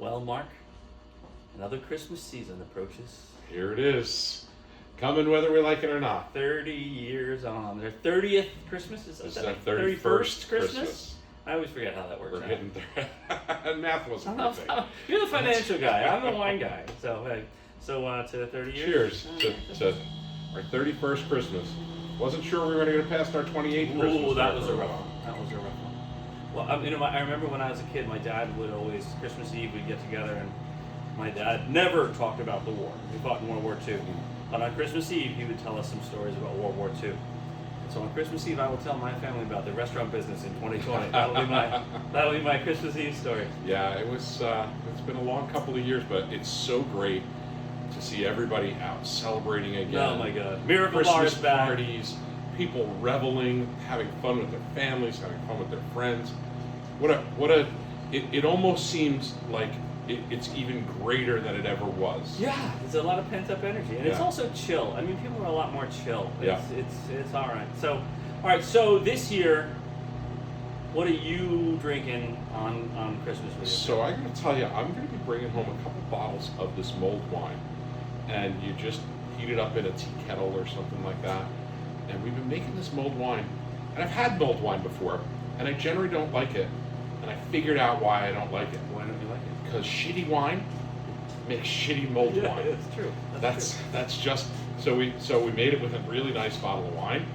Well, Mark, another Christmas season approaches. Here it is. Coming whether we like it or not. 30 years on. Their 30th Christmas? This Is is that our like 31st Christmas? I always forget how that works We're out. hitting there. Math wasn't my thing. You're the financial guy. I'm the wine guy. So, hey. To the 30 years. Cheers to our 31st Christmas. Wasn't sure we were going to get past our 28th Christmas. Ooh, that was a rough one. That was a rough one. Well, I remember when I was a kid, my dad would always, Christmas Eve, we'd get together, and my dad never talked about the war. We fought in World War II. But on Christmas Eve, he would tell us some stories about World War II. And so on Christmas Eve, I will tell my family about the restaurant business in 2020. That'll be my Christmas Eve story. Yeah, it was. It's been a long couple of years, but it's so great to see everybody out celebrating again. Oh my God! Miracle Christmas Bar is back. parties, people reveling, having fun with their families, having fun with their friends. It almost seems like it's even greater than it ever was. Yeah, there's a lot of pent up energy, and it's also chill. I mean, people are a lot more chill. It's all right. So this year, what are you drinking on Christmas with you? So I'm going to tell you, I'm going to be bringing home a couple bottles of this mulled wine, and you just heat it up in a tea kettle or something like that. And we've been making this mulled wine, and I've had mulled wine before, and I generally don't like it. And I figured out why I don't like it. Why don't you like it? Because shitty wine makes shitty mulled wine. It's true. That's just so we made it with a really nice bottle of wine,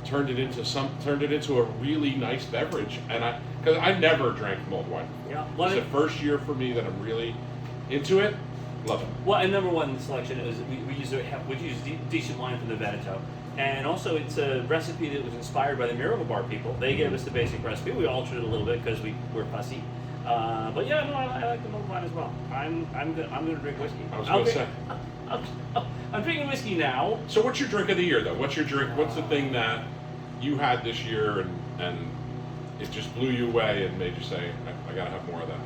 turned it into a really nice beverage, and because I never drank mulled wine before. Yeah, it's the first year for me that I'm really into it. Love it. Well, and number one selection is we use decent wine from the Veneto. And also, it's a recipe that was inspired by the Miracle Bar people. They gave us the basic recipe. We altered it a little bit because we're fussy. But yeah, no, I like the mulled wine as well. I'm going to drink whiskey. I was going to say. I'm drinking whiskey now. So what's your drink of the year, though? What's your drink? What's the thing that you had this year and it just blew you away and made you say, I got to have more of that?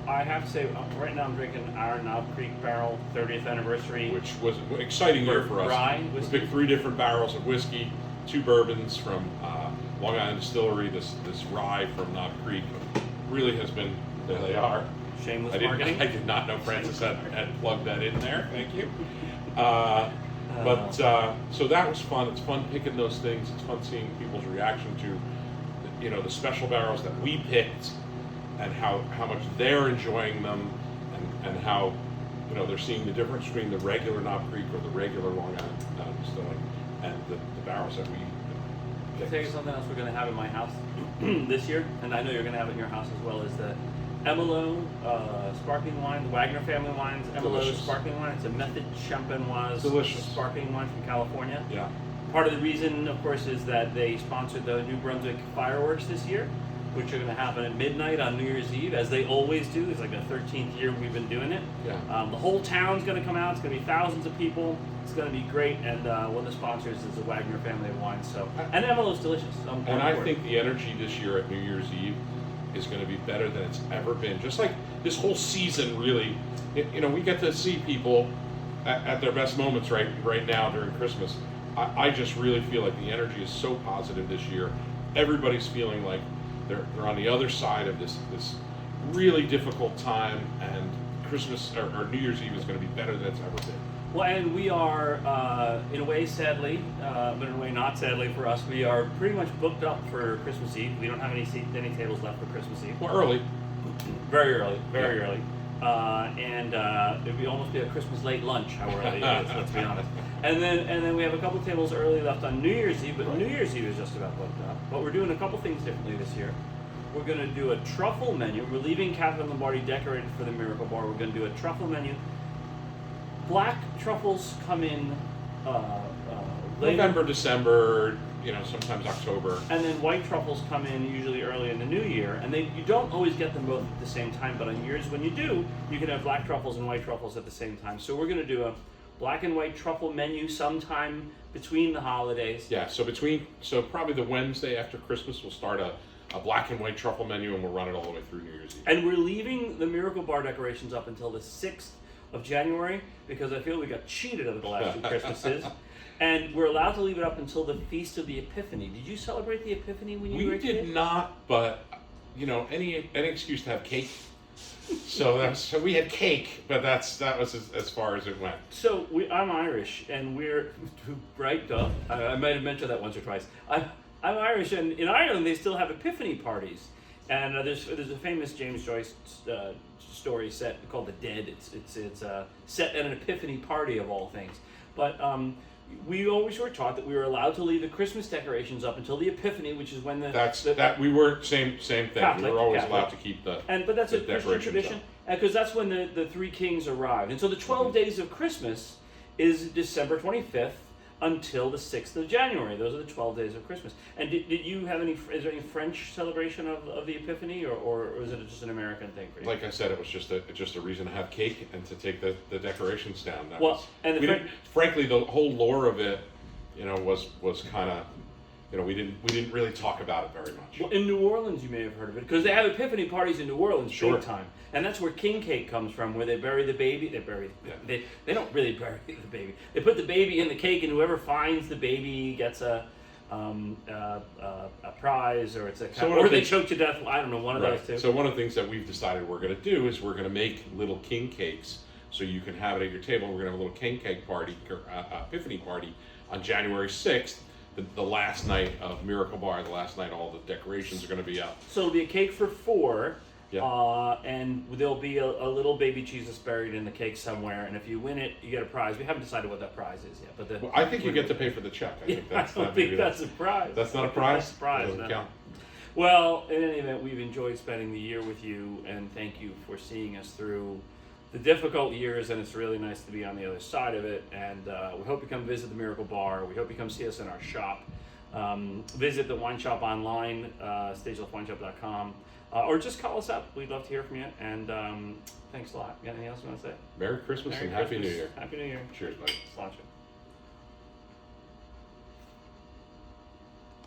I have to say, right now I'm drinking our Knob Creek Barrel 30th anniversary. Which was an exciting year for us. Rye We whiskey. picked 3 different barrels of whiskey, 2 bourbons from Long Island Distillery, this rye from Knob Creek. Really has been, there they are. Shameless marketing. I did not know Francis had plugged that in there. Thank you. So that was fun. It's fun picking those things. It's fun seeing people's reaction to, the special barrels that we picked, and how much they're enjoying them, and how they're seeing the difference between the regular Knob Creek or the regular Long Island Distillery and the barrels that we I'll tell you something else we're going to have in my house this year, and I know you're going to have it in your house as well, is the Emelo sparkling wine, the Wagner family wines. Emelo sparkling wine. It's a Method Champenoise sparkling wine from California. Yeah. Part of the reason, of course, is that they sponsored the New Brunswick fireworks this year, which are going to happen at midnight on New Year's Eve, as they always do. It's like the 13th year we've been doing it. Yeah. The whole town's going to come out. It's going to be thousands of people. It's going to be great. And one of the sponsors is the Wagner family of wines. So, and Emelo's delicious. And I think the energy this year at New Year's Eve is going to be better than it's ever been. Just like this whole season, really, we get to see people at their best moments right now during Christmas. I just really feel like the energy is so positive this year. Everybody's feeling like they're on the other side of this really difficult time, and Christmas or New Year's Eve is going to be better than it's ever been. Well, and we are, in a way, sadly, but in a way not sadly for us, we are pretty much booked up for Christmas Eve. We don't have any tables left for Christmas Eve. Well, early. Very early. And it would almost be a Christmas late lunch, how early it is, let's be honest. And then we have a couple tables early left on New Year's Eve, but New Year's Eve is just about booked up. But we're doing a couple things differently this year. We're going to do a truffle menu. We're leaving Catherine Lombardi decorated for the Miracle Bar. We're going to do a truffle menu. Black truffles come in later. November, December, sometimes October. And then white truffles come in usually early in the new year. And you don't always get them both at the same time, but on years when you do, you can have black truffles and white truffles at the same time. So we're going to do a black and white truffle menu sometime between the holidays. Yeah, so probably the Wednesday after Christmas, we'll start a black and white truffle menu, and we'll run it all the way through New Year's Eve. And we're leaving the Miracle Bar decorations up until the 6th of January, because I feel we got cheated over the last 2 Christmases. And we're allowed to leave it up until the Feast of the Epiphany. Did you celebrate the Epiphany when you were a kid? We did not, but any excuse to have cake So we had cake, but that was as far as it went. So I'm Irish, and we're right. Duh. I might have mentioned that once or twice. I'm Irish, and in Ireland they still have Epiphany parties. And there's a famous James Joyce story set called The Dead. It's set at an Epiphany party of all things. But we always were taught that we were allowed to leave the Christmas decorations up until the Epiphany, which is when we were same thing. Catholic, we were always Catholic. allowed to keep but that's the a Christian decorations tradition, up. because that's when the three kings arrived. And so the 12 days of Christmas is December 25th until the 6th of January. Those are the 12 days of Christmas. And did you have is there any French celebration of the Epiphany, or is it just an American thing for you? Like I said, it was just a reason to have cake and to take the decorations down. Frankly, the whole lore of it, was kind of, we didn't really talk about it very much. Well, in New Orleans, you may have heard of it, because they have Epiphany parties in New Orleans, Sure. big time, and that's where king cake comes from, where they bury the baby. They don't really bury the baby. They put the baby in the cake, and whoever finds the baby gets a prize, or it's or they choke to death. I don't know, one of those two. So one of the things that we've decided we're going to do is we're going to make little king cakes, so you can have it at your table. We're going to have a little king cake party, Epiphany party, on January 6th. The last night of Miracle Bar, the last night all the decorations are going to be up. So it'll be a cake for 4, Yeah. And there'll be a little baby Jesus buried in the cake somewhere, and if you win it, you get a prize. We haven't decided what that prize is yet, but I think you get to pay for the check. I think I don't think that's a prize. That's not a prize? That's a prize, Doesn't no. count. Well, in any event, we've enjoyed spending the year with you, and thank you for seeing us through the difficult years, and it's really nice to be on the other side of it. And we hope you come visit the Miracle Bar. We hope you come see us in our shop. Visit the wine shop online, stagelesswineshop.com, or just call us up. We'd love to hear from you. And thanks a lot. Got anything else you want to say? Merry Christmas Merry and Happy Christmas. New Year. Happy New Year. Cheers, buddy. Sláinte.